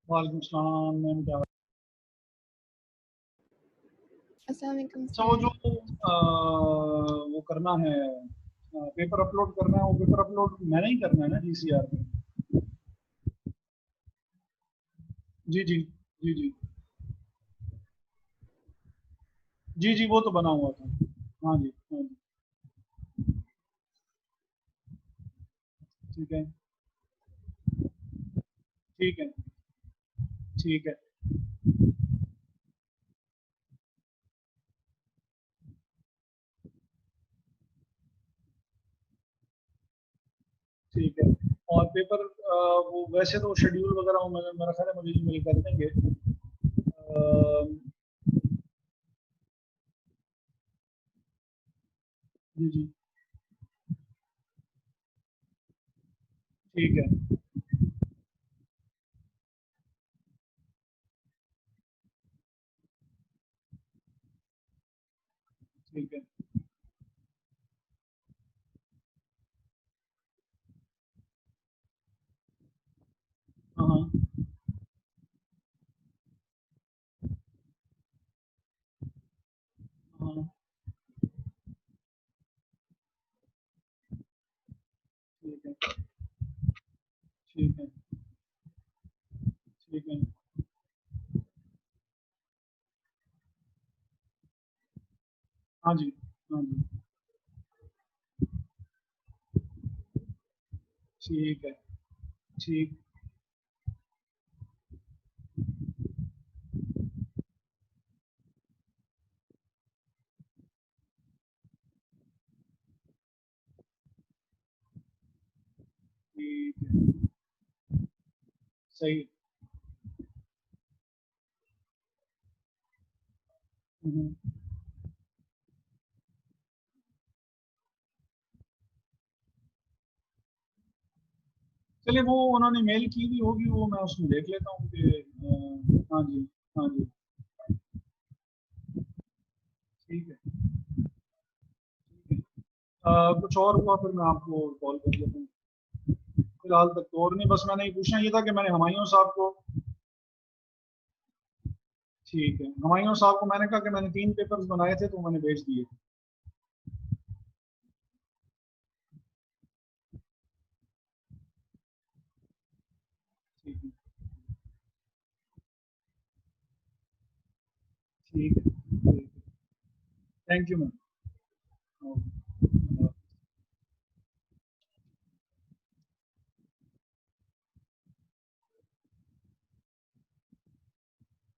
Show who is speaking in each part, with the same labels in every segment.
Speaker 1: वालेकुम सलाम मैम, क्या
Speaker 2: अस्सलाम वालेकुम
Speaker 1: अच्छा वो जो वो करना है, पेपर अपलोड करना है, वो पेपर अपलोड मैंने ही करना है ना जीसीआर में? जी जी जी जी जी जी, वो तो बना हुआ था। हाँ जी हाँ जी। ठीक है ठीक है ठीक है ठीक है। और पेपर वो वैसे तो शेड्यूल वगैरह वो मेरा ख्याल है मुझे ईमेल कर देंगे। जी जी ठीक है ठीक है। हाँ हाँ हाँ, ठीक है ठीक है ठीक है। हाँ जी हाँ जी ठीक है ठीक ठीक है। सही। हम्म। चलिए वो उन्होंने मेल की भी होगी, वो मैं उसमें देख लेता हूँ कि हाँ जी हाँ जी ठीक है ठीक है। कुछ और हुआ फिर मैं आपको कॉल कर लेता हूँ। फिलहाल तक तो और नहीं, बस मैंने ये पूछना ये था कि मैंने हुमायूं साहब को, ठीक है, हुमायूं साहब को मैंने कहा कि मैंने 3 पेपर्स बनाए थे तो मैंने भेज दिए। ठीक है ठीक है ठीक है। Thank you ma'am.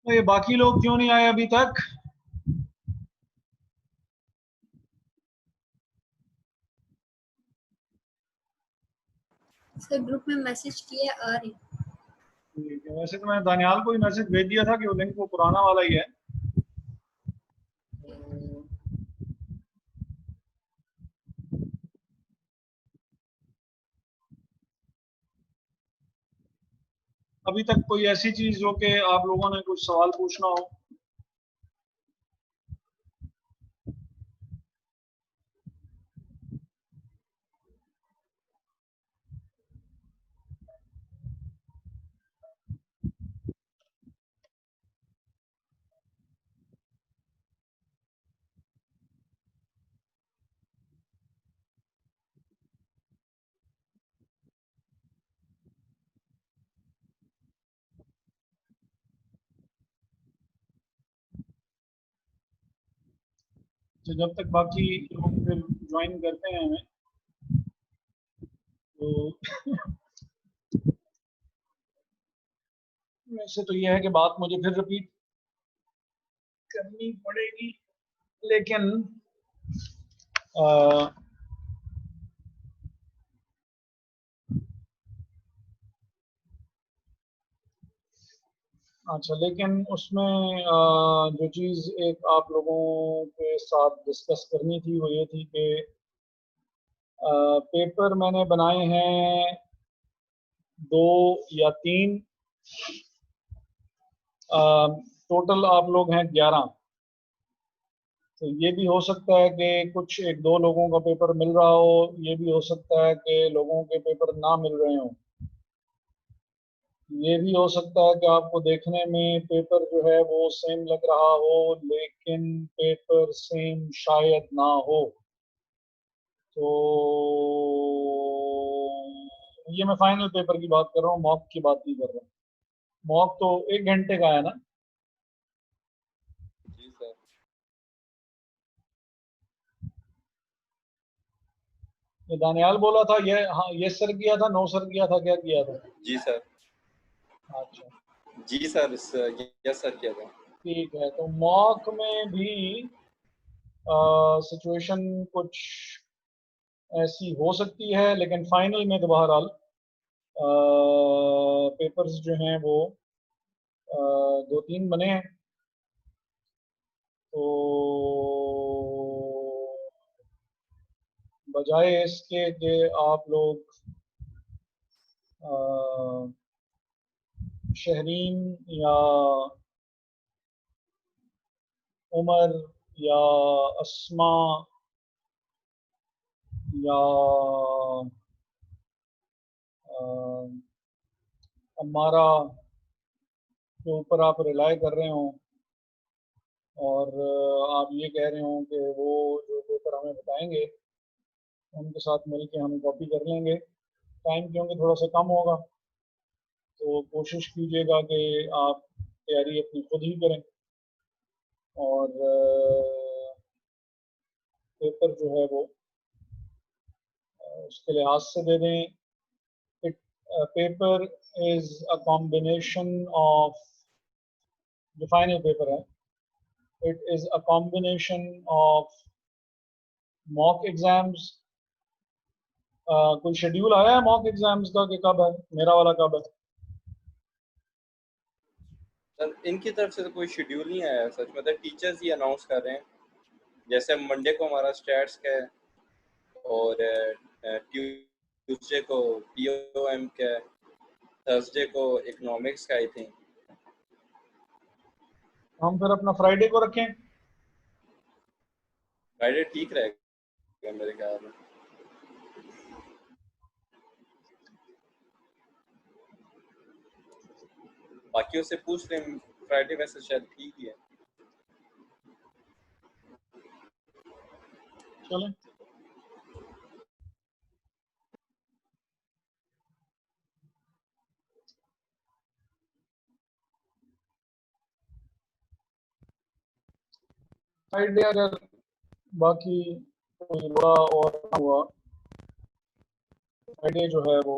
Speaker 1: तो ये बाकी लोग क्यों नहीं आए अभी तक?
Speaker 2: सर ग्रुप में मैसेज किया आ रही।
Speaker 1: ठीक है, वैसे तो मैंने दानियाल को ही मैसेज भेज दिया था कि वो लिंक वो पुराना वाला ही है। तो अभी तक कोई ऐसी चीज जो कि आप लोगों ने कुछ सवाल पूछना हो? तो जब तक बाकी लोग फिर ज्वाइन करते हैं हमें, तो वैसे तो यह है कि बात मुझे फिर रिपीट करनी पड़ेगी, लेकिन अ, अच्छा, लेकिन उसमें जो चीज़ एक आप लोगों के साथ डिस्कस करनी थी वो ये थी कि पेपर मैंने बनाए हैं 2 या 3, टोटल आप लोग हैं 11। तो ये भी हो सकता है कि कुछ 1-2 लोगों का पेपर मिल रहा हो, ये भी हो सकता है कि लोगों के पेपर ना मिल रहे हों। ये भी हो सकता है कि आपको देखने में पेपर जो है वो सेम लग रहा हो, लेकिन पेपर सेम शायद ना हो। तो ये मैं फाइनल पेपर की बात कर रहा हूँ, मॉक की बात नहीं कर रहा हूँ। मॉक तो 1 घंटे का है ना?
Speaker 3: जी सर।
Speaker 1: ये दानियाल बोला था, ये हाँ ये सर किया था, नो सर किया था, क्या किया था?
Speaker 3: जी सर।
Speaker 1: अच्छा
Speaker 3: जी सर, यस सर किया था।
Speaker 1: ठीक है, तो मॉक में भी सिचुएशन कुछ ऐसी हो सकती है, लेकिन फाइनल में तो बहरहाल पेपर्स जो हैं वो 2-3 बने हैं। तो बजाय इसके कि आप लोग शहरीन या उमर या अस्मा या हमारा के ऊपर आप रिलाई कर रहे हो और आप ये कह रहे हो कि वो जो पेपर हमें बताएंगे उनके साथ मिलके हम कॉपी कर लेंगे, टाइम क्योंकि थोड़ा सा कम होगा, तो कोशिश कीजिएगा कि आप तैयारी अपनी खुद ही करें और पेपर जो है वो उसके लिहाज से दे दें। It paper is a combination of, जो फाइनल पेपर है, it is a combination of mock exams. कोई शेड्यूल आया है मॉक एग्जाम्स का कि कब है, मेरा वाला कब है?
Speaker 3: सर इनकी तरफ से तो कोई शेड्यूल नहीं आया सच, मतलब टीचर्स ही अनाउंस कर रहे हैं। जैसे मंडे को हमारा स्टैट्स का है और ट्यूसडे को पीओएम का है, थर्सडे को इकोनॉमिक्स का आई थिंक।
Speaker 1: हम फिर अपना फ्राइडे को रखें।
Speaker 3: फ्राइडे ठीक रहेगा मेरे ख्याल में। बाकियों से पूछ लें, फ्राइडे वैसे शायद ठीक ही है।
Speaker 1: चलें फ्राइडे, अगर बाकी कोई बड़ा और ना हुआ, फ्राइडे जो है वो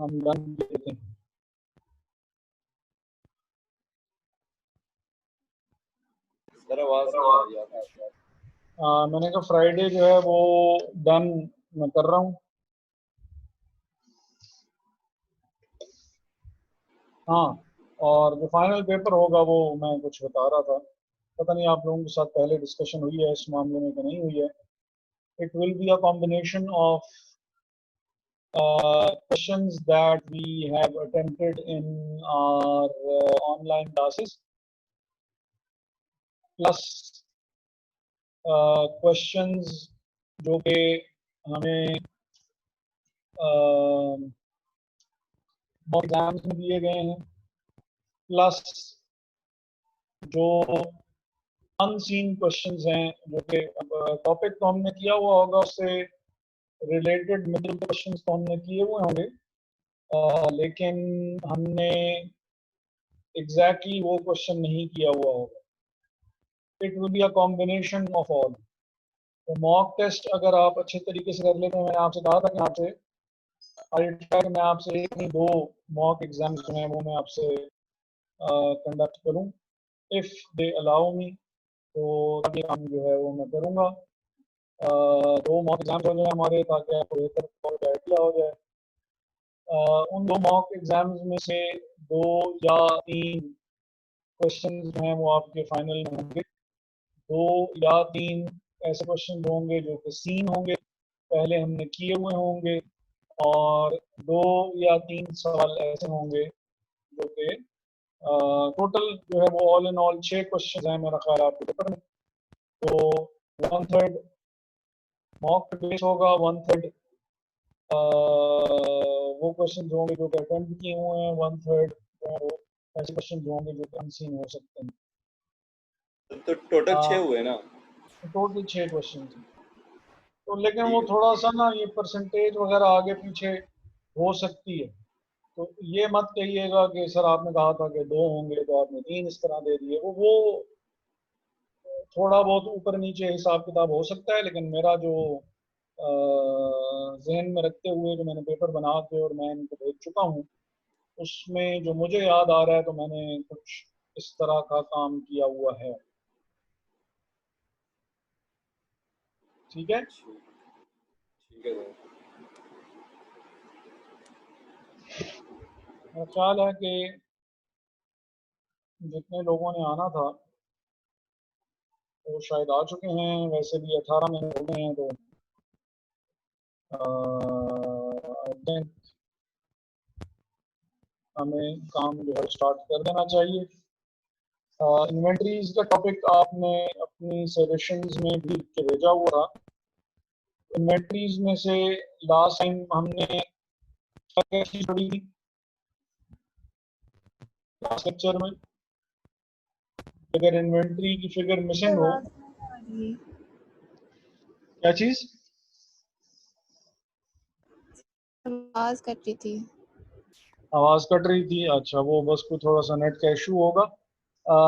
Speaker 1: हम डन देते हैं।
Speaker 3: सर आवाज नहीं आ रही आपकी।
Speaker 1: मैंने कहा फ्राइडे जो है वो डन मैं कर रहा हूँ। हाँ, और जो फाइनल पेपर होगा वो मैं कुछ बता रहा था, पता नहीं आप लोगों के साथ पहले डिस्कशन हुई है इस मामले में कि नहीं हुई है। It will be a combination of questions that we have attempted in our online classes plus questions जो कि हमें मॉक एग्जाम्स में दिए गए हैं, प्लस जो अनसीन क्वेश्चंस हैं जो कि टॉपिक तो हमने किया हुआ होगा, उससे रिलेटेड मिडिल क्वेश्चंस तो हमने किए हुए होंगे, लेकिन हमने एग्जैक्टली वो क्वेश्चन नहीं किया हुआ होगा। It will be a combination of all. तो मॉक टेस्ट अगर आप अच्छे तरीके से कर लेते हैं, मैंने आपसे कहा था कि आपसे मैं आपसे एक नहीं 2 मॉक एग्जाम्स जो हैं वो मैं आपसे कंडक्ट करूं, इफ़ दे अलाउ मी, तो ये काम जो है वो मैं करूंगा। 2 मॉक एग्जाम्स हो जाए हमारे, ताकि आपको बेहतर आइडिया हो जाए। उन 2 मॉक एग्जाम्स में से 2 या 3 क्वेश्चन जो हैं वो आपके फाइनल में होंगे। 2 या 3 ऐसे क्वेश्चन होंगे जो कि सीन होंगे, पहले हमने किए हुए होंगे, और 2 या 3 सवाल ऐसे होंगे जो कि टोटल जो है वो ऑल इन ऑल 6 क्वेश्चन हैं मेरा ख्याल आपके पेपर में। तो 1/3 मॉक बेस होगा, 1/3 वो क्वेश्चन होंगे जो अटेम्प्ट किए हुए हैं, 1/3 वो ऐसे क्वेश्चन होंगे जो अनसीन हो सकते हैं।
Speaker 3: तो टोटल 6 हुए ना?
Speaker 1: टोटल 6 क्वेश्चन थे। तो लेकिन
Speaker 3: ठीक
Speaker 1: वो
Speaker 3: है।
Speaker 1: थोड़ा सा ना ये परसेंटेज वगैरह आगे पीछे हो सकती है, तो ये मत कहिएगा कि सर आपने कहा था कि 2 होंगे तो आपने 3 इस तरह दे दिए। वो थोड़ा बहुत ऊपर नीचे हिसाब किताब हो सकता है, लेकिन मेरा जो जहन में रखते हुए जो मैंने पेपर बना के और मैं इनको भेज चुका हूँ, उसमें जो मुझे याद आ रहा है तो मैंने कुछ इस तरह का काम किया हुआ है। ठीक है।
Speaker 3: ठीक है सर।
Speaker 1: मेरा ख्याल है कि जितने लोगों ने आना था वो शायद आ चुके हैं। वैसे भी 18 मिनट हो गए हैं, तो आई थिंक हमें काम जो है स्टार्ट कर देना चाहिए। इन्वेंटरीज का टॉपिक आपने अपनी सजेशंस में भी लिख के भेजा हुआ था। इन्वेंटरीज में से लास्ट टाइम हमने क्या चीज पढ़ी थी लास्ट लेक्चर में? अगर इन्वेंटरी की फिगर मिसिंग हो, क्या चीज?
Speaker 2: आवाज कट रही थी।
Speaker 1: आवाज कट रही थी? अच्छा, वो बस कोई थोड़ा सा नेट का इशू होगा।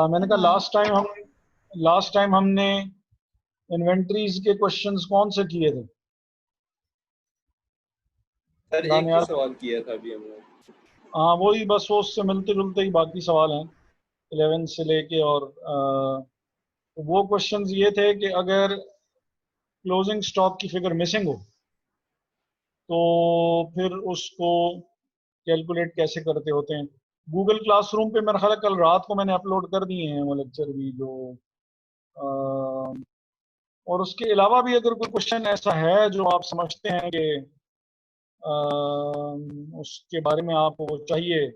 Speaker 1: मैंने कहा
Speaker 2: हाँ।
Speaker 1: लास्ट टाइम हमने इन्वेंटरीज के क्वेश्चंस कौन से किए थे?
Speaker 3: सर एक ही
Speaker 1: दानियाल?
Speaker 3: सवाल किया था अभी हमने।
Speaker 1: हाँ, वही बस वो उससे मिलते जुलते ही बाकी सवाल हैं 11 से लेके। और वो क्वेश्चंस ये थे कि अगर क्लोजिंग स्टॉक की फिगर मिसिंग हो तो फिर उसको कैलकुलेट कैसे करते होते हैं। गूगल क्लासरूम पे मेरा ख्याल है कल रात को मैंने अपलोड कर दिए हैं वो लेक्चर भी जो और उसके अलावा भी अगर कोई क्वेश्चन ऐसा है जो आप समझते हैं कि उसके बारे में आपको वो चाहिए,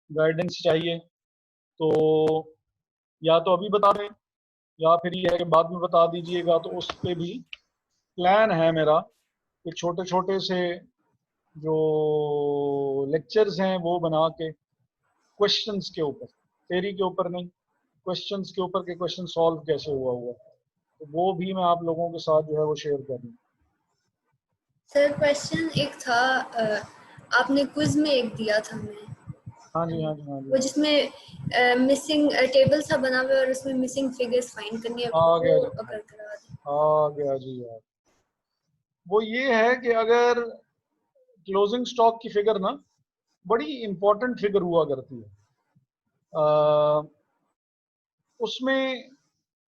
Speaker 1: गाइडेंस चाहिए, तो या तो अभी बता दें या फिर ये है कि बाद में बता दीजिएगा। तो उस पे भी प्लान है मेरा कि छोटे छोटे से जो लेक्चर्स हैं वो बना के क्वेश्चंस के ऊपर, थ्योरी के ऊपर नहीं, क्वेश्चंस के ऊपर के क्वेश्चन सॉल्व कैसे हुआ, तो वो भी मैं आप लोगों के साथ जो है वो शेयर करूँ।
Speaker 2: सर क्वेश्चन एक था, आपने क्विज में एक दिया था हमें,
Speaker 1: हाँ जी, हाँ जी, हाँ
Speaker 2: वो
Speaker 1: जी।
Speaker 2: जिसमें मिसिंग टेबल सा बना हुआ है और उसमें मिसिंग फिगर्स फाइंड करनी है,
Speaker 1: आ गया
Speaker 2: वो
Speaker 1: जी,
Speaker 2: अगर करा दें।
Speaker 1: आ गया जी यार। वो ये है कि अगर क्लोजिंग स्टॉक की फिगर ना बड़ी इंपॉर्टेंट फिगर हुआ करती है, उसमें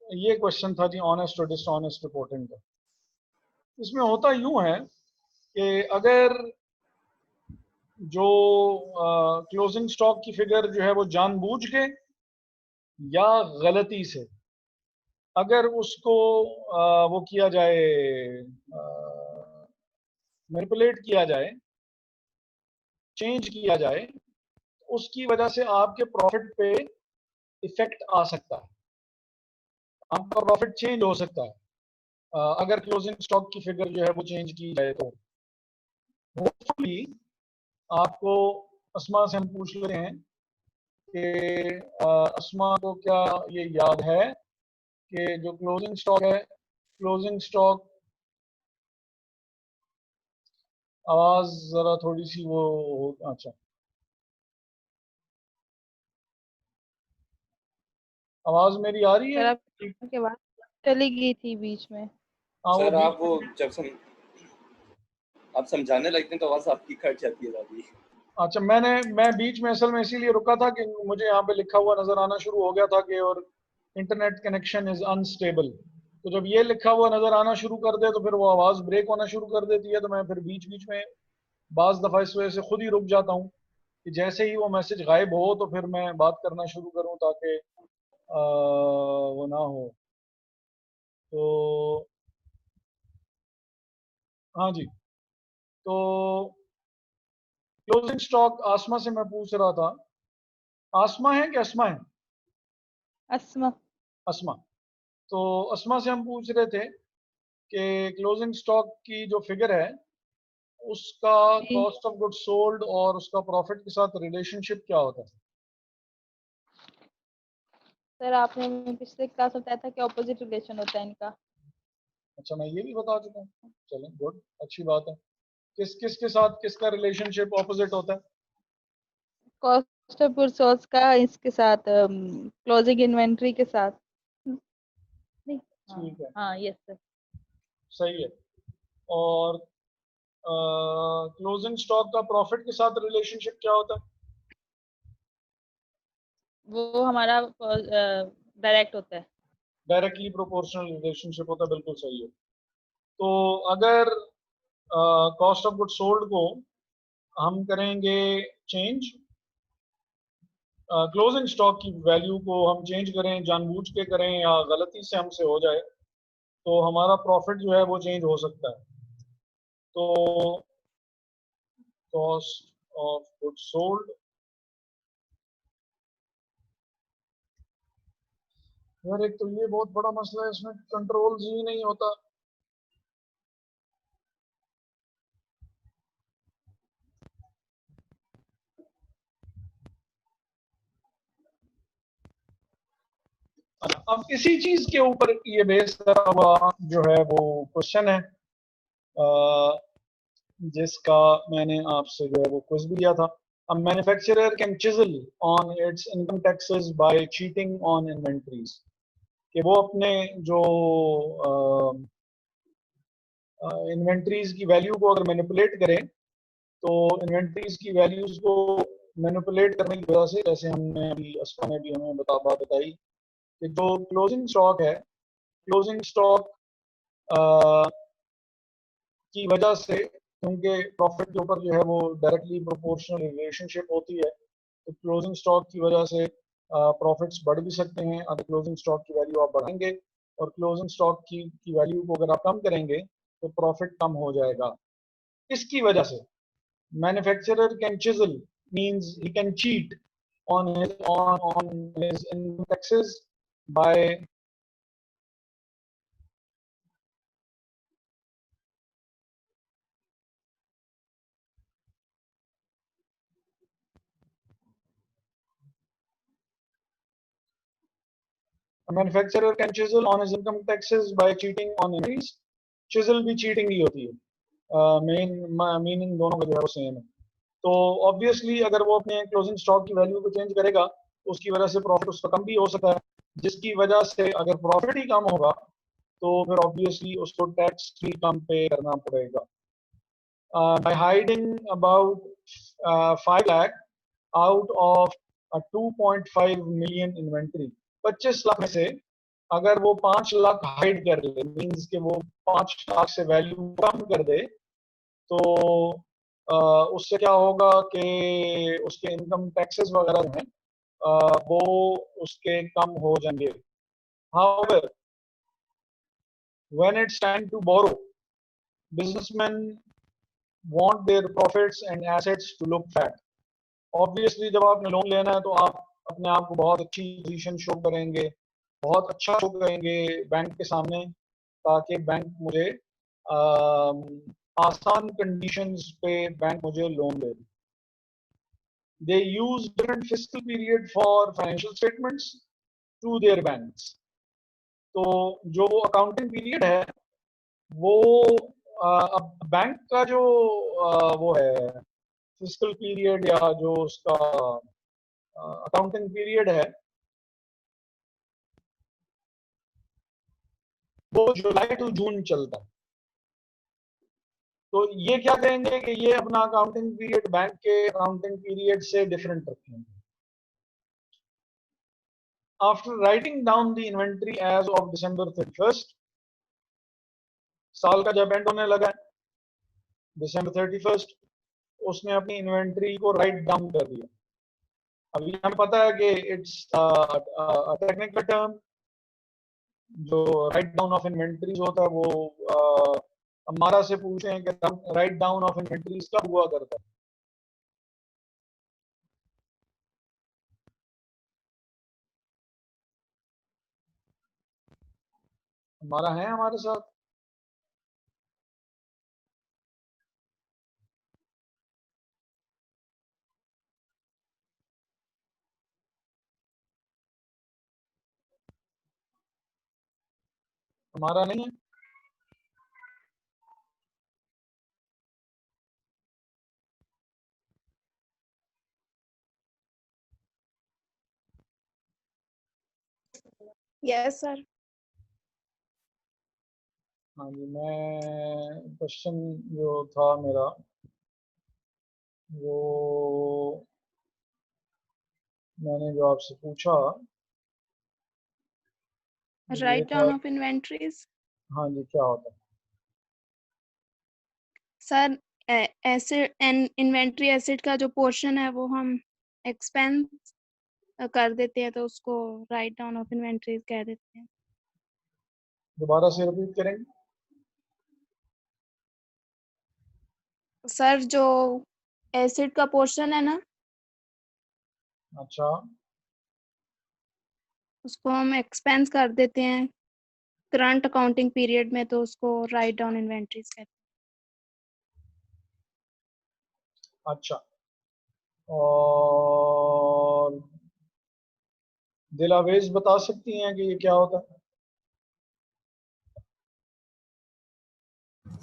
Speaker 1: ये क्वेश्चन था जी ऑनेस्ट और डिसऑनेस्ट रिपोर्टिंग का। इसमें होता यूं है कि अगर जो क्लोजिंग स्टॉक की फिगर जो है वो जानबूझ के या गलती से अगर उसको वो किया जाए, मैनिपुलेट किया जाए, चेंज किया जाए, उसकी वजह से आपके प्रॉफिट पे इफेक्ट आ सकता है, आपका प्रॉफिट चेंज हो सकता है अगर क्लोजिंग स्टॉक की फिगर जो है वो चेंज की जाए। तो होपफुली आपको अस्मा से हम पूछ ले रहे हैं कि अस्मा को क्या ये याद है कि जो क्लोजिंग स्टॉक है, क्लोजिंग स्टॉक, आवाज जरा थोड़ी सी वो अच्छा, आवाज मेरी आ रही है?
Speaker 4: सर
Speaker 1: ठीक।
Speaker 4: आपके बाद चली गई थी बीच में।
Speaker 1: हाँ, वो
Speaker 3: सर
Speaker 1: बीच
Speaker 3: आप वो जब आप समझाने लगते हैं तो आवाज आपकी कट जाती है दादी।
Speaker 1: अच्छा, मैं बीच में असल में इसीलिए रुका था कि मुझे यहाँ पे लिखा हुआ नजर आना शुरू हो गया था कि और इंटरनेट कनेक्शन इज अनस्टेबल। तो जब ये लिखा हुआ नजर आना शुरू कर दे तो फिर वो आवाज ब्रेक होना शुरू कर देती है, तो मैं फिर बीच बीच में बाज दफा इस वजह से खुद ही रुक जाता हूँ कि जैसे ही वो मैसेज गायब हो तो फिर मैं बात करना शुरू करूँ ताकि वो ना हो। तो हाँ जी, तो क्लोजिंग स्टॉक आसमा से मैं पूछ रहा था। आसमा है कि अस्मा है?
Speaker 4: अस्मा।
Speaker 1: अस्मा। तो अस्मा से हम पूछ रहे थे कि क्लोजिंग स्टॉक की जो फिगर है उसका
Speaker 4: जी
Speaker 1: कॉस्ट ऑफ गुड सोल्ड और उसका प्रॉफिट के साथ रिलेशनशिप क्या होता है?
Speaker 4: सर, आपने हमें पिछले क्लास में बताया था कि ऑपोजिट रिलेशन होता है इनका।
Speaker 1: अच्छा, मैं ये भी बता चुका हूँ। चलें, गुड, अच्छी बात है। किस किस के साथ किसका रिलेशनशिप ऑपोजिट होता है?
Speaker 4: कॉस्ट ऑफ गुड सोल्ड का इसके साथ क्लोजिंग इन्वेंट्री के साथ। नहीं। हाँ
Speaker 1: ठीक है,
Speaker 4: हाँ, यस सर।
Speaker 1: सही है। और क्लोजिंग स्टॉक का प्रॉफिट के साथ रिलेशनशिप क्या होता है?
Speaker 4: वो हमारा डायरेक्ट होता है।
Speaker 1: डायरेक्टली प्रोपोर्शनल रिलेशनशिप होता है, बिल्कुल सही है। तो अगर कॉस्ट ऑफ गुड सोल्ड को हम करेंगे चेंज, क्लोजिंग स्टॉक की वैल्यू को हम चेंज करें, जानबूझ के करें या गलती से हमसे हो जाए, तो हमारा प्रॉफिट जो है वो चेंज हो सकता है। तो कॉस्ट ऑफ गुड सोल्ड, यार एक तो ये बहुत बड़ा मसला है, इसमें कंट्रोल ही नहीं होता। अब इसी चीज के ऊपर ये बेस करा हुआ जो है वो क्वेश्चन है, अ, जिसका मैंने आपसे जो है वो क्विज भी दिया था। A manufacturer can chisel on its income taxes by cheating on inventories, कि वो अपने जो इन्वेंट्रीज की वैल्यू को अगर मैनिपुलेट करें, तो इन्वेंट्रीज की वैल्यूज को मैनिपुलेट करने की वजह से, जैसे हमने अभी अस्मा ने भी हमें बात बताई कि जो क्लोजिंग स्टॉक है, क्लोजिंग स्टॉक की वजह से, क्योंकि प्रॉफिट के ऊपर जो है वो डायरेक्टली प्रोपोर्शनल रिलेशनशिप होती है, तो क्लोजिंग स्टॉक की वजह से प्रॉफिट्स बढ़ भी सकते हैं अगर क्लोजिंग स्टॉक की वैल्यू आप बढ़ाएंगे, और क्लोजिंग स्टॉक की वैल्यू को अगर आप कम करेंगे तो प्रॉफिट कम हो जाएगा। इसकी वजह से manufacturer can chisel means he can cheat on his income taxes by a manufacturer can chisel on his income taxes by cheating on entries। chisel भी cheating ही होती है, मेन मीनिंग दोनों का जो है वो सेम है। तो ऑब्वियसली अगर वो अपने क्लोजिंग स्टॉक की वैल्यू को चेंज करेगा तो उसकी वजह से प्रॉफिट उसका कम भी हो सकता है, जिसकी वजह से अगर प्रॉफिट ही कम होगा तो फिर ऑब्वियसली उसको टैक्स भी कम पे करना पड़ेगा। By hiding about 5 lakh out of a 2.5 million inventory, 25 lakh में से अगर वो 5 लाख हाइड कर दे, मीन्स कि वो 5 लाख से वैल्यू कम कर दे, तो उससे क्या होगा कि उसके इनकम टैक्सेस वगैरह हैं वो उसके कम हो जाएंगे। However, when it's time to borrow, businessmen want their profits and assets to look fat। Obviously जब आपने लोन लेना है तो आप अपने आप को बहुत अच्छी पोजीशन शो करेंगे, बहुत अच्छा शो करेंगे बैंक के सामने, ताकि बैंक मुझे आसान कंडीशंस पे बैंक मुझे लोन दे। They use different fiscal period for financial statements to their banks. तो जो वो अकाउंटिंग पीरियड है वो अब बैंक का जो वो है फिस्कल पीरियड या जो उसका अकाउंटिंग पीरियड है वो जुलाई टू जून चलता है। तो ये क्या कहेंगे कि ये अपना अकाउंटिंग पीरियड बैंक के अकाउंटिंग पीरियड से डिफरेंट रखेंगे। After writing down the inventory as of December 31st, साल का जब एंड होने लगा December 31st, उसने अपनी इन्वेंट्री को राइट डाउन कर दिया। अभी हमें पता है कि इट्स टेक्निकल टर्म, जो राइट डाउन ऑफ इन्वेंट्रीज होता है वो हमारा से पूछे कि राइट डाउन ऑफ इन्वेंट्रीज कब हुआ करता है। हमारा है हमारे साथ हमारा नहीं है?
Speaker 5: Yes sir.
Speaker 1: हाँ जी, मैं क्वेश्चन जो था मेरा वो मैंने जो आपसे पूछा ये
Speaker 5: राइट
Speaker 1: था।
Speaker 5: Down of inventories.
Speaker 1: हाँ जी, क्या होता है?
Speaker 5: Sir acid and inventory acid का जो पोर्शन है वो हम एक्सपेंस कर देते हैं, तो उसको राइट डाउन ऑफ इन्वेंटरीज कह देते हैं।
Speaker 1: दोबारा से रिपीट करेंगे?
Speaker 5: सर जो एसिड का पोर्शन है ना,
Speaker 1: अच्छा,
Speaker 5: उसको हम एक्सपेंस कर देते हैं करंट अकाउंटिंग पीरियड में, तो उसको राइट डाउन इन्वेंटरीज कहते
Speaker 1: अच्छा। और दिलावेज बता सकती हैं कि ये क्या होता है?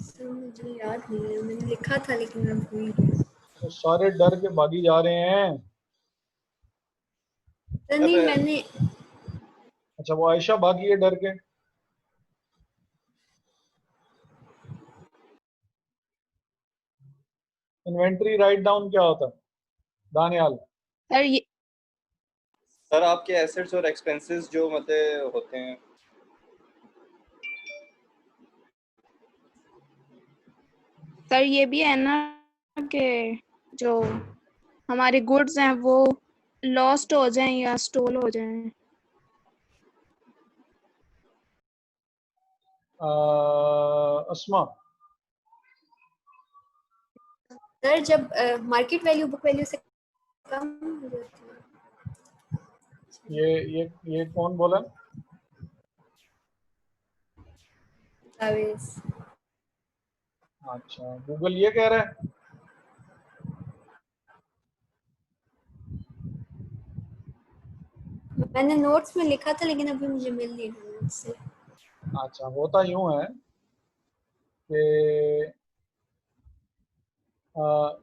Speaker 2: सर मुझे याद नहीं है, मैंने लिखा था लेकिन मैं भूल गई।
Speaker 1: तो सारे डर के भागी जा रहे हैं।
Speaker 2: सर नहीं,
Speaker 3: अरे
Speaker 2: मैंने
Speaker 1: अच्छा, वो आयशा भागी है डर के। इन्वेंट्री राइट डाउन क्या होता है दानियाल?
Speaker 5: हैं। सर ये
Speaker 3: सर आपके एसेट्स और एक्सपेंसेस जो मतलब होते हैं।
Speaker 5: सर ये भी है ना कि जो हमारे गुड्स हैं वो लॉस्ट हो जाएं या स्टोल हो जाएं।
Speaker 1: अस्मा,
Speaker 2: सर जब मार्केट वैल्यू बुक वैल्यू से कम हो जाती है।
Speaker 1: ये कौन बोला?
Speaker 2: दस्तावेज।
Speaker 1: अच्छा, गूगल ये कह रहा है।
Speaker 2: मैंने नोट्स में लिखा था लेकिन अभी मुझे मिल नहीं रहा नोट्स से।
Speaker 1: अच्छा, होता यूं है कि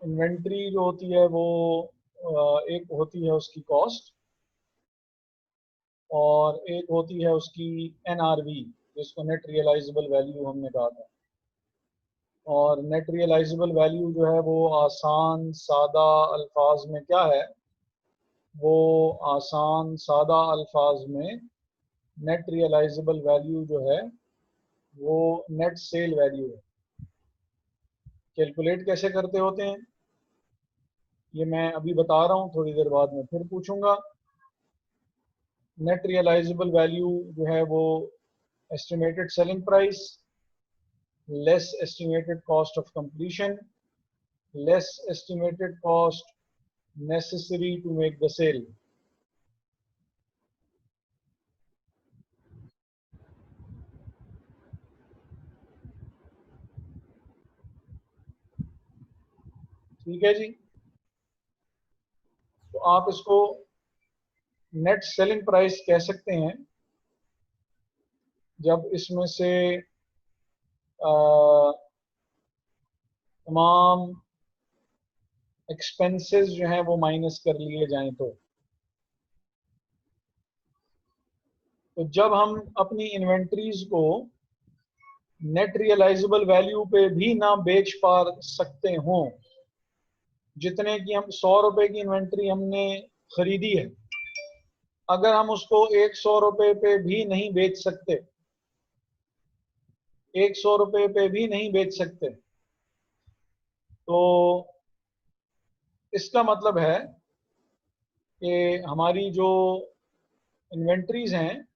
Speaker 1: इन्वेंट्री जो होती है वो एक होती है उसकी कॉस्ट और एक होती है उसकी एनआरवी, जिसको नेट रियलाइजेबल वैल्यू हमने कहा था। और नेट रियलाइजेबल वैल्यू जो है वो आसान सादा अल्फाज में क्या है? वो आसान सादा अल्फाज में नेट रियलाइजेबल वैल्यू जो है वो नेट सेल वैल्यू है। कैलकुलेट कैसे करते होते हैं ये मैं अभी बता रहा हूँ, थोड़ी देर बाद में फिर पूछूंगा। नेट रियलाइजेबल वैल्यू जो है वो estimated selling price less estimated cost of completion less estimated cost necessary to make the sale। ठीक है जी, तो आप इसको नेट सेलिंग प्राइस कह सकते हैं जब इसमें से तमाम एक्सपेंसेस जो हैं वो माइनस कर लिए जाएं। तो जब हम अपनी इन्वेंट्रीज को नेट रियलाइजेबल वैल्यू पे भी ना बेच पा सकते हों, जितने की हम 100 रुपए की इन्वेंट्री हमने खरीदी है, अगर हम उसको 100 रुपए पे भी नहीं बेच सकते, 100 रुपए पे भी नहीं बेच सकते, तो इसका मतलब है कि हमारी जो इन्वेंट्रीज हैं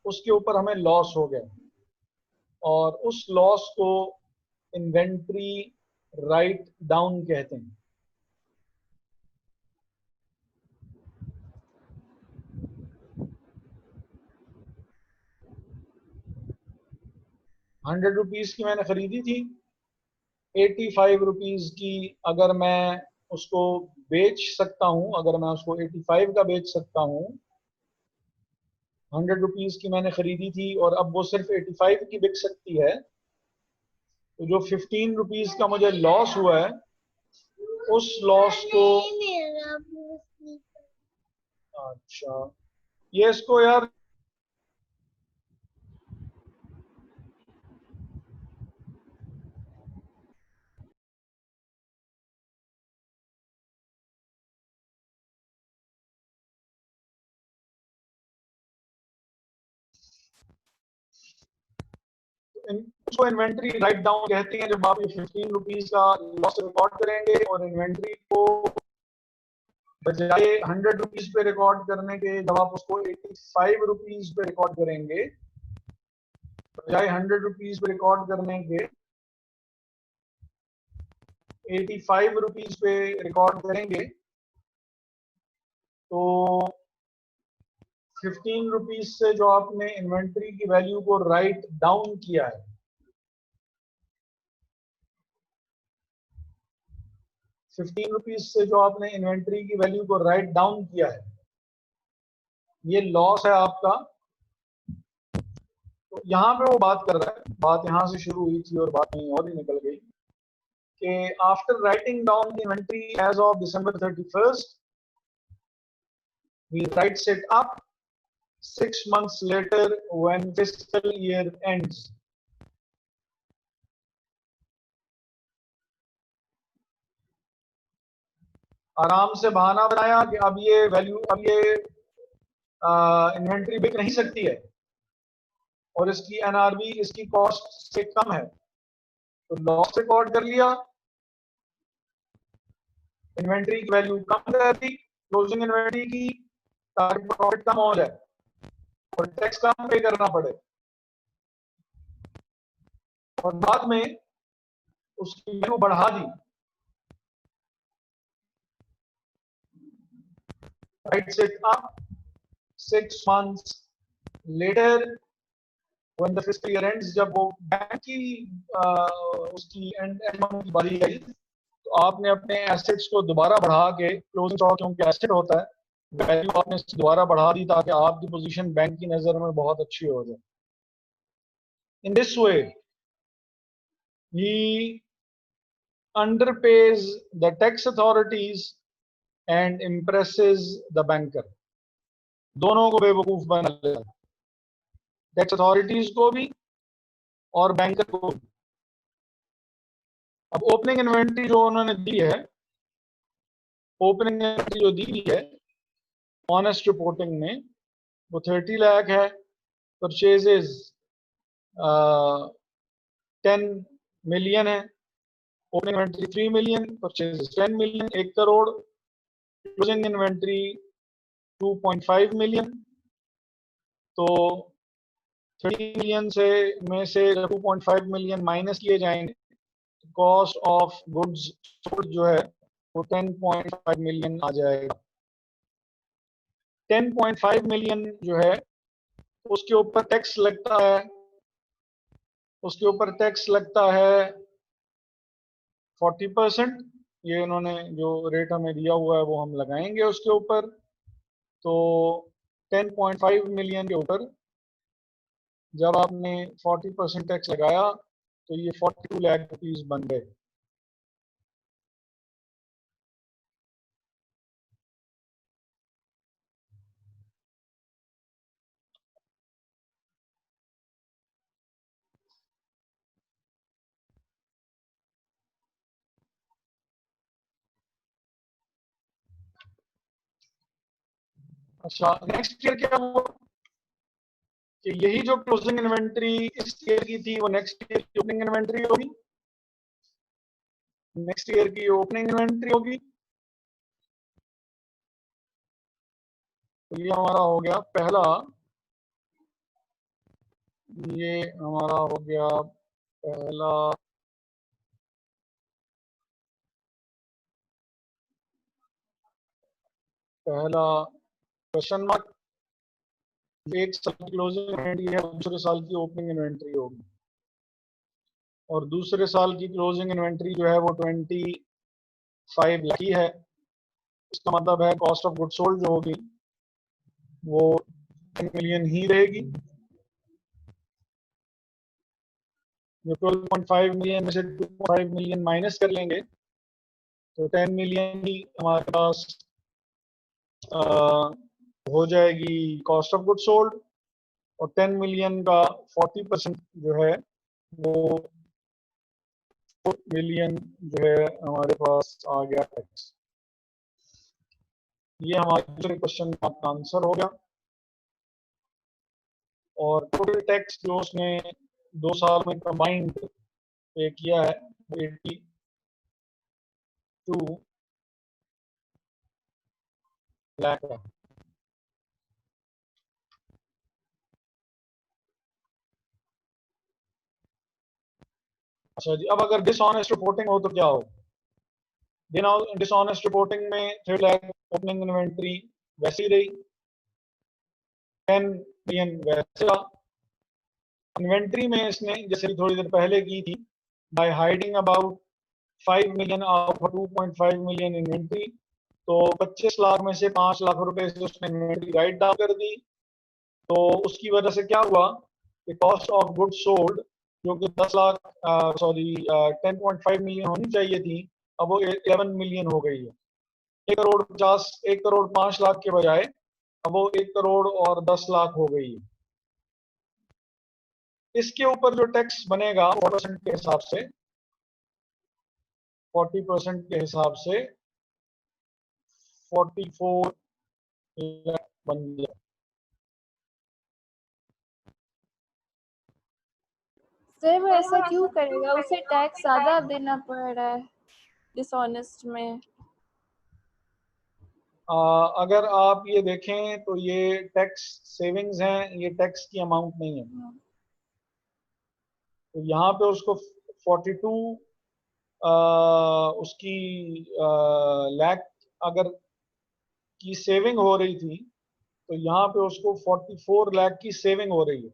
Speaker 1: उसके ऊपर हमें लॉस हो गया और उस लॉस को इन्वेंट्री राइट डाउन कहते हैं। ₹100 की मैंने खरीदी थी, 85 रुपीज की अगर मैं उसको बेच सकता हूं, अगर मैं उसको 85 का बेच सकता हूं, 100 रुपीज की मैंने खरीदी थी और अब वो सिर्फ 85 की बिक सकती है, तो जो 15 रुपीज का मुझे लॉस हुआ है उस लॉस को, अच्छा ये इसको यार उसको इन्वेंट्री राइट डाउन कहते हैं। जब आप ये 15 रुपीज का लॉस रिकॉर्ड करेंगे और इन्वेंट्री को बजाय 100 रुपीज पे रिकॉर्ड करने के जब आप उसको 85 रुपीज पे रिकॉर्ड करेंगे, बजाय 100 रुपीज पे रिकॉर्ड करने के 85 रुपीज पे रिकॉर्ड करेंगे, तो 15 रुपीज से जो आपने इन्वेंट्री की वैल्यू को राइट डाउन किया है, 15 रुपीज से जो आपने इन्वेंट्री की वैल्यू को राइट डाउन किया है, ये लॉस है आपका। तो यहाँ पे वो बात कर रहा है, बात यहाँ से शुरू हुई थी और बात कहीं और ही निकल गई कि after writing down the inventory as of December 31st, we writes it up 6 months later when fiscal year ends. आराम से बहाना बनाया कि अब ये वैल्यू, अब ये इन्वेंट्री बिक नहीं सकती है और इसकी एनआरबी इसकी कॉस्ट से कम है, तो लॉस रिकॉर्ड कर लिया, इन्वेंट्री की वैल्यू कम कर दी क्लोजिंग इन्वेंट्री की, ताकि प्रॉफिट कम हो जाए और टैक्स कम पे करना पड़े, और बाद में उसकी वैल्यू बढ़ा दी। Writes it up 6 months later when the fiscal year ends, जब वो बैंक की उसकी एंड की बारी आई, तो आपने अपने एसेट्स को दोबारा बढ़ा के, क्लोजिंग स्टॉक क्योंकि एसेट होता है, वैल्यू आपने दोबारा बढ़ा दी ताकि आपकी पोजीशन बैंक की नजर में बहुत अच्छी हो जाए। In this way he underpays the tax authorities and impresses the banker. दोनों को बेवकूफ बना लेता है, टैक्स अथॉरिटीज को भी और बैंकर को भी। अब ओपनिंग इन्वेंट्री जो उन्होंने दी है, ओपनिंग इन्वेंट्री जो दी है ऑनेस्ट रिपोर्टिंग में, वो 30 लाख है, परचेजेस 10 मिलियन है, opening inventory 3 million, purchases 10 million, 1 crore, closing inventory 2.5 million. तो 30 मिलियन से में से 2.5 मिलियन माइनस किए जाएंगे, कॉस्ट ऑफ गुड्स सोल्ड जो है वो 10.5 मिलियन आ जाएगा। 10.5 मिलियन जो है उसके ऊपर टैक्स लगता है, उसके ऊपर टैक्स लगता है 40%। ये इन्होंने जो रेट हमें दिया हुआ है वो हम लगाएंगे उसके ऊपर। तो 10.5 मिलियन के ऊपर जब आपने 40% टैक्स लगाया तो ये 42 लाख रुपीस बन गए। अच्छा, नेक्स्ट ईयर क्या हुआ कि यही जो क्लोजिंग इन्वेंट्री इस ईयर की थी वो नेक्स्ट ईयर की ओपनिंग इन्वेंट्री होगी, नेक्स्ट ईयर की ओपनिंग इन्वेंट्री होगी। तो ये हमारा हो गया पहला, ये हमारा हो गया पहला क्वेश्चन मार्क। एक साल की क्लोजिंग इन्वेंट्री है, दूसरे साल की ओपनिंग इन्वेंट्री होगी, और दूसरे साल की क्लोजिंग इन्वेंट्री जो है वो 25 लाख की है। इसका मतलब है कॉस्ट ऑफ गुड्स सोल्ड जो होगी वो 10 मिलियन ही रहेगी। जो 12.5 मिलियन में से 2.5 मिलियन माइनस कर लेंगे तो 10 मिलियन ही हमारे पास हो जाएगी कॉस्ट ऑफ गुड सोल्ड, और 10 मिलियन का 40% जो है वो 4 मिलियन जो है हमारे पास आ गया टैक्स। ये हमारे दूसरे क्वेश्चन का आंसर हो गया। और टोटल टैक्स जो उसने 2 साल में कंबाइंड पे किया है 82 लाख का। अच्छा जी, अब अगर डिसऑनेस्ट रिपोर्टिंग हो तो क्या हो? डिसऑनेस्ट रिपोर्टिंग में 3 लाख ओपनिंग इन्वेंट्री वैसी रही, 10 मिलियन वैसा। इन्वेंट्री में इसने जैसे थोड़ी देर पहले की थी, by hiding about 5 million out of 2.5 million inventory, तो 25 लाख में से 5 लाख रुपए से उसने इन्वेंट्री राइट डाउन कर दी। तो उसकी वजह से क्या हुआ कि कॉस्ट ऑफ गुड सोल्ड जो कि 10.5 मिलियन होनी चाहिए थी, अब वो 11 मिलियन हो गई है। 1 करोड़ 5 लाख के बजाय अब वो 1 करोड़ और 10 लाख हो गई है। इसके ऊपर जो टैक्स बनेगा 40% के हिसाब से 44 लाख बन गया।
Speaker 6: सर वो ऐसा क्यों करेगा, उसे टैक्स ज्यादा देना पड़ रहा है डिसऑनेस्ट में।
Speaker 1: अगर आप ये देखें तो ये टैक्स सेविंग्स हैं, ये टैक्स की अमाउंट नहीं है। तो यहाँ पे उसको 42 उसकी लाख अगर की सेविंग हो रही थी, तो यहाँ पे उसको 44 लाख की सेविंग हो रही है,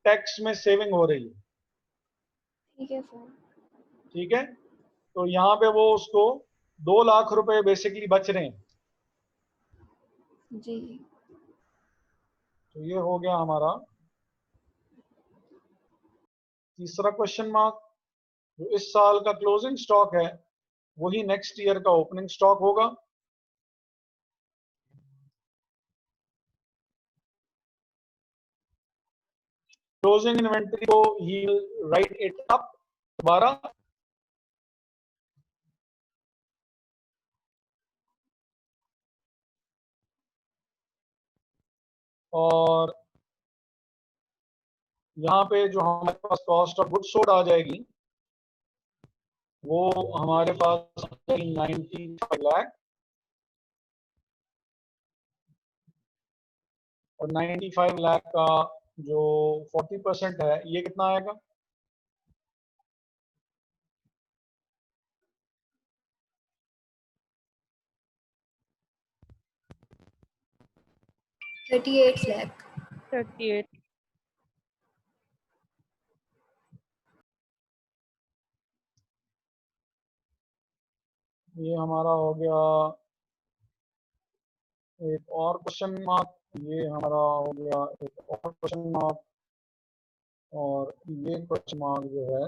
Speaker 1: टैक्स में सेविंग हो रही है।
Speaker 6: ठीक है सर।
Speaker 1: ठीक है, तो यहाँ पे वो उसको 2 लाख रुपए बेसिकली बच रहे हैं।
Speaker 6: जी।
Speaker 1: तो ये हो गया हमारा तीसरा क्वेश्चन मार्क। जो इस साल का क्लोजिंग स्टॉक है वही नेक्स्ट ईयर का ओपनिंग स्टॉक होगा। क्लोजिंग इन्वेंट्री को ही राइट इट अप दोबारा, और यहाँ पे जो हमारे पास कॉस्ट ऑफ गुड सोल्ड आ जाएगी वो हमारे पास 95 लाख, और 95 लाख का जो 40% है ये कितना आएगा?
Speaker 2: ₹38 लाख।
Speaker 4: 38।
Speaker 1: ये हमारा हो गया एक और क्वेश्चन मार्क, ये हमारा हो गया एक और क्वेश्चन मार्क, और ये क्वेश्चन मार्क जो है,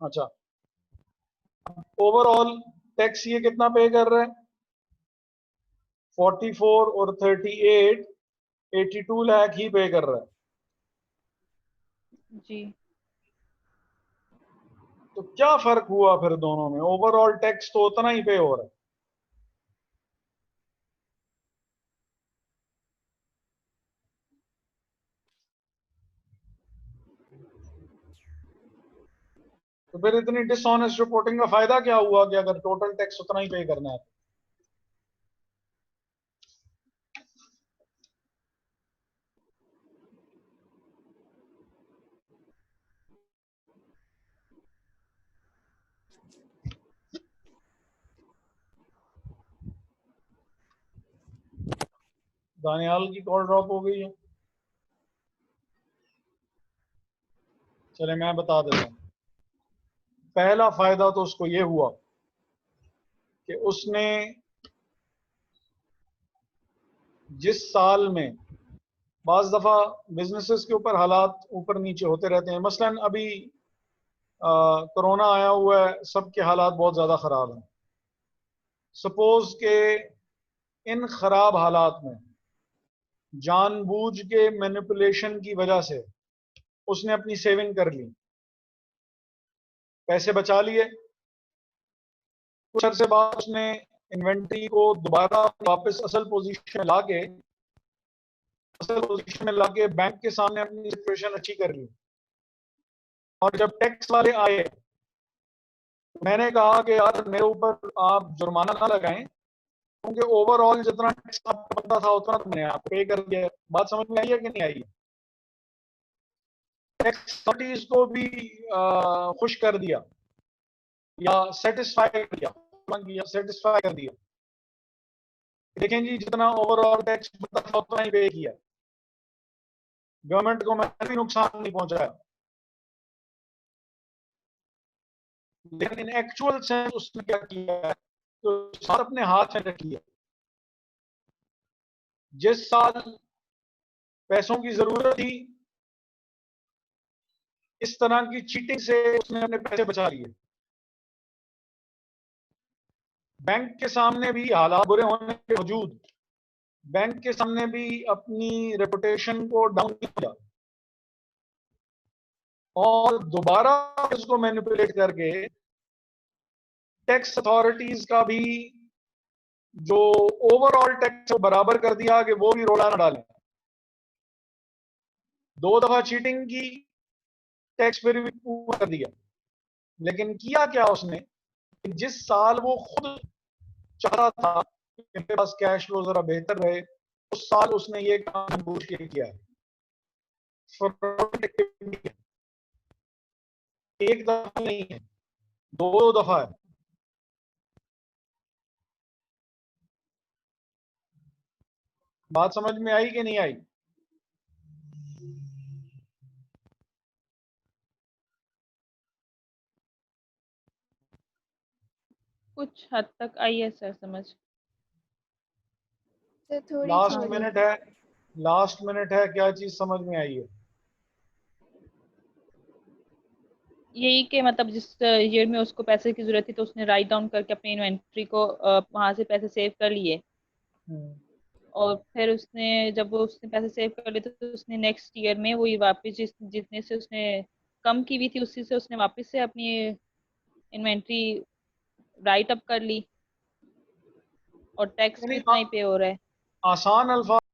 Speaker 1: अच्छा ओवरऑल टैक्स ये कितना पे कर रहा है? 44 और 38 82 लाख ही पे कर रहा है।
Speaker 4: जी।
Speaker 1: तो क्या फर्क हुआ फिर दोनों में? ओवरऑल टैक्स तो उतना ही पे हो रहा है। तो फिर इतनी डिसऑनेस्ट रिपोर्टिंग का फायदा क्या हुआ कि अगर टोटल टैक्स उतना ही पे करना है? दानियाल की कॉल ड्रॉप हो गई है। चले मैं बता देता हूं। पहला फायदा तो उसको ये हुआ कि उसने जिस साल में बाज़ दफ़ा बिजनेसेस के ऊपर हालात ऊपर नीचे होते रहते हैं, मसलन अभी कोरोना आया हुआ है, सबके हालात बहुत ज़्यादा ख़राब हैं। सपोज के इन ख़राब हालात में जानबूझ के मैनिपुलेशन की वजह से उसने अपनी सेविंग कर ली, पैसे बचा लिए, कुछ अरसे बाद उसने इन्वेंट्री को दोबारा वापस असल पोजीशन में लाके बैंक के सामने अपनी सिचुएशन अच्छी कर ली। और जब टैक्स वाले आए, मैंने कहा कि यार मेरे ऊपर आप जुर्माना ना लगाएं, क्योंकि ओवरऑल जितना टैक्स आपको बनता था उतना तो मैंने आपको पे कर दिया। बात समझ में आई है कि नहीं आई? टैक्स अथॉरिटीज को भी खुश कर दिया या सेटिस्फाई कर दिया। देखें जी, जितना ओवरऑल टैक्स बनता था उतना ही पे किया, गवर्नमेंट को मैंने भी नुकसान नहीं पहुंचाया। लेकिन इन एक्चुअल सेंस उसने क्या किया है, तो साथ अपने हाथ में रख लिया। जिस साल पैसों की जरूरत थी, इस तरह की चीटिंग से उसने अपने पैसे बचा लिए। बैंक के सामने भी हालात बुरे होने के बावजूद बैंक के सामने भी अपनी रेपुटेशन को डाउन किया और दोबारा इसको मैनिपुलेट करके टैक्स अथॉरिटीज का भी जो ओवरऑल टैक्स बराबर कर दिया कि वो भी रोड़ा ना डालें। 2 दफा चीटिंग की, टैक्स फिर भी पूरा कर दिया। लेकिन किया क्या उसने, जिस साल वो खुद चाह रहा था कि मेरे पास कैश फ्लो जरा बेहतर रहे, उस साल उसने ये काम बूझ के किया है। एक दफा नहीं है, 2 दफा है। बात समझ में आई कि नहीं आई?
Speaker 4: कुछ हद तक आई है सर समझ।
Speaker 6: सर थोड़ी
Speaker 1: लास्ट
Speaker 6: थोड़ी
Speaker 1: मिनट है, क्या चीज समझ में आई है?
Speaker 4: यही कि मतलब जिस ईयर में उसको पैसे की जरूरत थी तो उसने राइट डाउन करके अपनी इन्वेंट्री को वहां से पैसे सेव कर लिए, और फिर उसने जब वो उसने पैसे सेव कर लिए तो उसने नेक्स्ट ईयर में वही वापस जितने से उसने कम की हुई थी उसी से उसने वापस से अपनी इन्वेंट्री राइट अप कर ली, और टैक्स भी
Speaker 1: यानी
Speaker 4: उतना ही पे हो रहा है।
Speaker 1: आसान अल्फाज